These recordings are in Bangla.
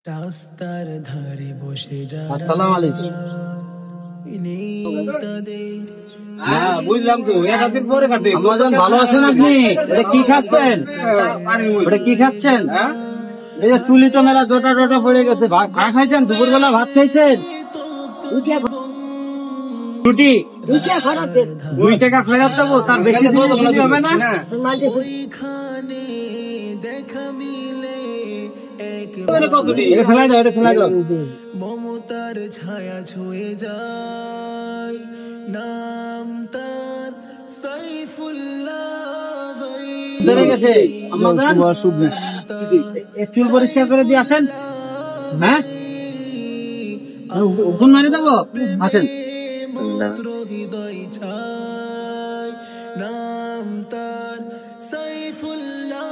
রাস্তার ধারে বসে যারা আসসালামু আলাইকুম। নেই তাদের হ্যাঁ বুঝলাম তো, এতদিন পরে কাটে। আমাজন ভালো আছেন আপনি? এটা কি খাচ্ছেন? ওটা কি খাচ্ছেন? এই যে চুলি তো মেলা জোটা টোটা পড়ে গেছে। খা খাইছেন? দুপুরবেলা ভাত খাইছেন? রুটি 2 টাকা ফেরত দেবো, তার বেশি দিলে হবে না। ওইখানে দেখা মিলে এটা ফেলাই দাও, এটা ফেলাই দাও। মমতার ছায়া ছুঁয়ে যায়, নাম তার সাইফুল্লাহ ভাই। ধরে গেছে আমাদের চুল পরিষ্কার করে দিয়ে আসেন। হ্যাঁ ওখান মারি দেবো, আসেন। মন্ত্র হৃদয় ছায়, নাম তার সাইফুল্লাহ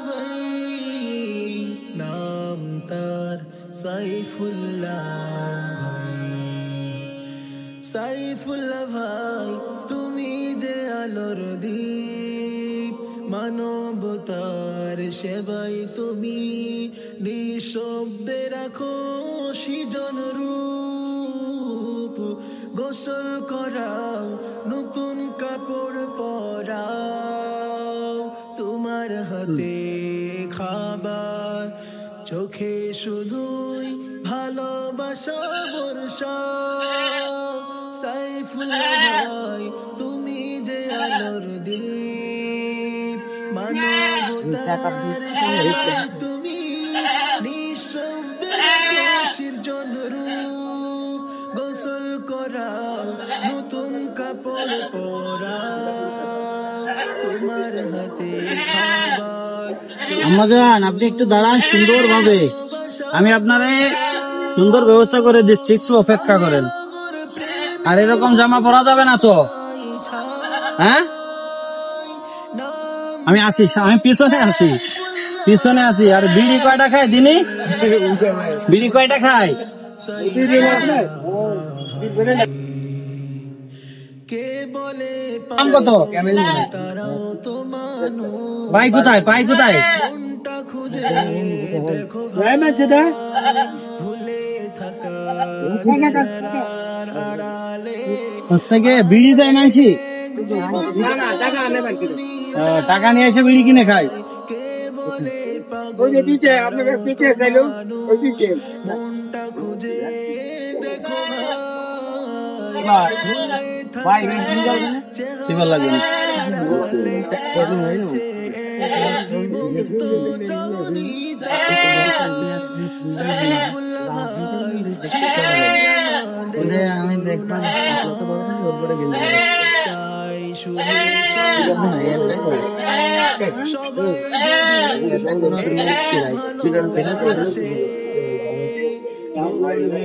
ভাই, নাম তার সাইফুল্লাহ ভাই। সাইফুল্লাহ ভাই তুমি যে আলোর দ্বীপ, মানবতার সেবাই তুমি নিঃশব্দে রাখো সৃজন রূপ। গোসল করাও, নতুন কাপড় পরাও, তোমার হাতে খাবার, চোখে শুধুই ভালোবাসা বর্ষাও। সাইফুল্লাহ ভাই তুমি যে আলোর দ্বীপ, মানবতার সেবায় তুমি নিঃশব্দে সৃজন রূপ। গোসল করাও, নতুন কাপড় পরাও, তোমার হাতে খাবার। আমাজন আপনি একটু দাঁড়ান সুন্দর ভাবে, আমি আপনারে সুন্দর ব্যবস্থা করে দিচ্ছি, একটু অপেক্ষা করেন। আর এরকম জামা পরা যাবে না তো, হ্যাঁ? আমি আছি, আমি পিছনে আছি, পিছনে আছি। আর বিড়ি কয়টা খায় দিনই? বিড়ি কয়টা খায়? কে বলে দাম কত? তারাও তো মানুষ, পাই কোথায়, পাই কোথায়? মনটা খুঁজে দেখো ভুলে থাকা চেহারার আড়ালে। হচ্ছে গিয়ে বিড়ি দেয় মানছি, টাকা নিয়ে এসে বিড়ি কিনে খায়। কে বলে পাগল মনটা খুঁজে দেখো ভাই কি ভালো লাগে আমি দেখলাম চাই শুধু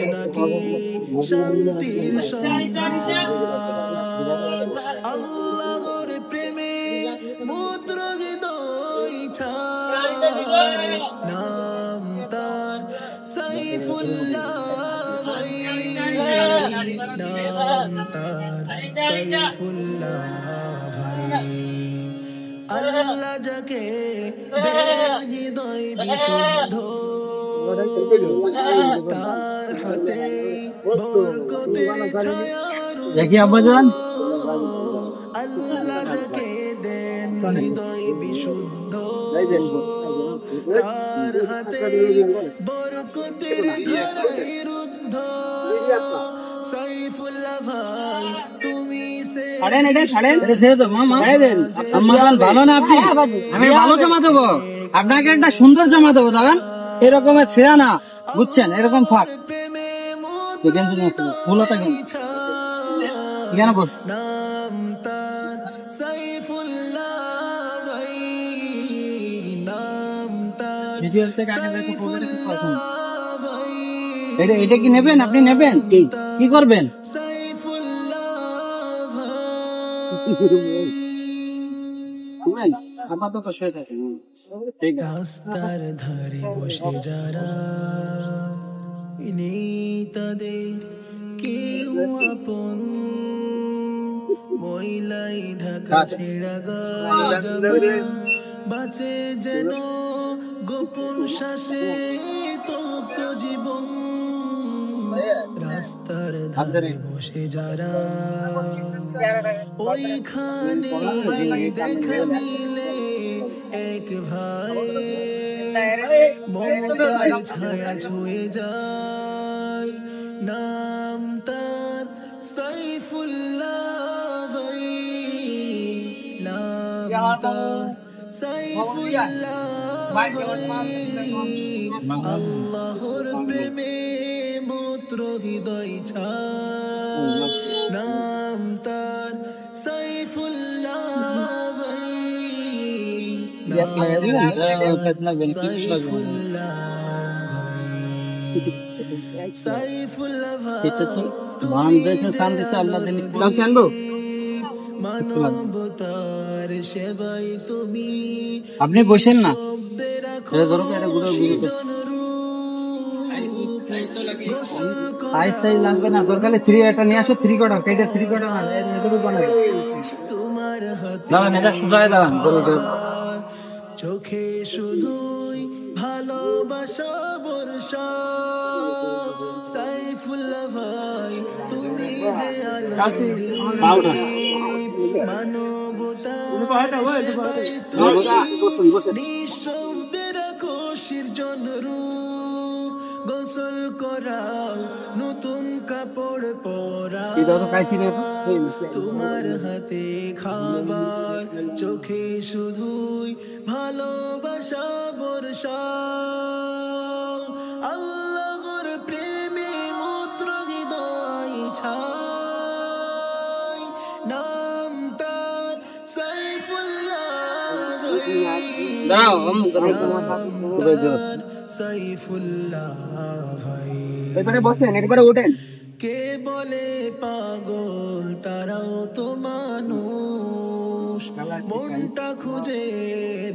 নাকি শান্তির সন্ধান। আল্লাহর প্রেমে মুদ্র হৃদয় ছায়, নাম তার সাইফুল্লাহ ভাই, নাম তার সাইফুল্লাহ ভাই। আল্লাহ যাকে দেন হৃদয় বিশুদ্ধ, তার হাতে বরকতের ছায়া। দেখি আব্বাজান, আল্লাহ যাকে দেন হৃদয় বিশুদ্ধ, তার হাতে বরকতের ধারায় রুদ্ধ। সাইফুল্লাহ ভাই তুমি ভালো না আপনি? আমি ভালো জামা দেবো আপনাকে, একটা সুন্দর জামা দেবো দাঁড়ান। এরকমের ছেঁড়া না, বুঝছেন? এরকম থাক। নাম তার সাইফুল্লাহ ভাই, নাম তার সাইফুল্লাহ ভাই। এটা কি নেবেন? আপনি নেবেন? কি করবেন? সাইফুল্লাহ ভাই আপাতত শুয়ে থাকেন। রাস্তার ধারে বসে যারা নেই তাদের কেউ আপন, মহিলাই ঢাকা ছেড়া গায়ে বাঁচে যেন গোপন শ্বাসে তপ্ত রাস্তার ধারে বসে যারা ওইখানে দেখা মিলে এক ভাই মমতার ছায়া ছুঁয়ে যায় নাম তার সাইফুল্লাহ ভাই নাম তার সাইফুল্লাহ ভাই আল্লাহর প্রেমে মূত্র হৃদয় ছায় নাম তার সাইফুল্লাহ ভাই সাইফুল্লাহ মানবতার সেবাই তুমি আপনি বসেন না লাগবে না দরকারে থ্রি একটা নিয়ে আসো থ্রি কটা কেটে থ্রি কটা দাঁড়ান এটা সুজায় দাঁড়ান চোখে শুধুই ভালোবাসা বর্ষা সাইফুল্লাহ ভাই তুমি যে নিঃশব্দের খুশির জনরু গোসল করাও নতুন কাপড় পরা তোমার হাতে খাবার চোখে শুধুই ভালোবাসা বর্ষা আল্লাহর প্রেমে মূত্র হৃদয় ছায় নাম তার সাইফুল্লাহ সাইফুল্লাহ ভাই এবারে বসেন একবারে ওঠেন কে বলে পাগল তারাও তো মানুষ মনটা খুঁজে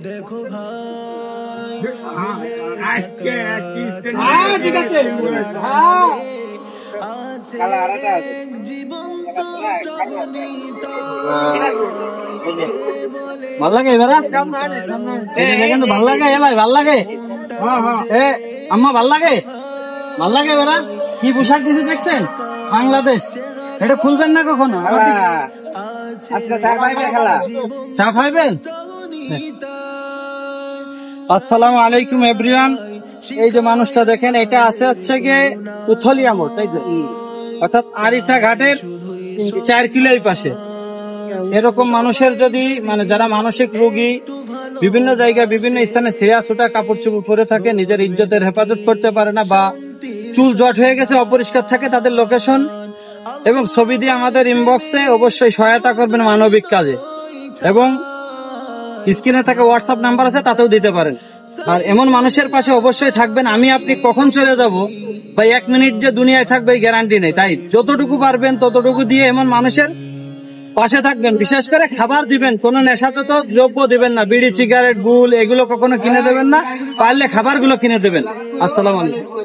দেখো ভাই ঠিক আছে জীবন্ত ভাল লাগে এবার ভাল লাগে এলাই ভাল লাগে আম্মা ভাল লাগে ভাল লাগে এবার কি পোশাক দিছে দেখছেন বাংলাদেশ এটা খুলবেন না কখনো চা খাইবেন আসসালামু আলাইকুম এভরিওয়ান এই যে মানুষটা দেখেন এটা আছে হচ্ছে গিয়ে উথলিয়া মোড় তাই অর্থাৎ আরিচা ঘাটের 4 কিলোর পাশে এরকম মানুষের যদি মানে যারা মানসিক রোগী বিভিন্ন জায়গায় বিভিন্ন স্থানে ছেঁড়া ছোটা কাপড় চোপড় পরে থাকে নিজের ইজ্জতের হেফাজত করতে পারে না বা চুল জট হয়ে গেছে অপরিষ্কার থাকে তাদের লোকেশন এবং ছবি দিয়ে আমাদের ইনবক্সে অবশ্যই সহায়তা করবেন মানবিক কাজে এবং স্ক্রিনে থাকা হোয়াটসঅ্যাপ নাম্বার আছে তাতেও দিতে পারেন আর এমন মানুষের পাশে অবশ্যই থাকবেন আমি আপনি কখন চলে যাব বা 1 মিনিট যে দুনিয়ায় থাকবে গ্যারান্টি নেই তাই যতটুকু পারবেন ততটুকু দিয়ে এমন মানুষের পাশে থাকবেন বিশেষ করে খাবার দিবেন কোনো নেশাজাত দ্রব্য দিবেন না বিড়ি সিগারেট গুল এগুলো কখনো কিনে দেবেন না পারলে খাবারগুলো কিনে দেবেন আসসালামু আলাইকুম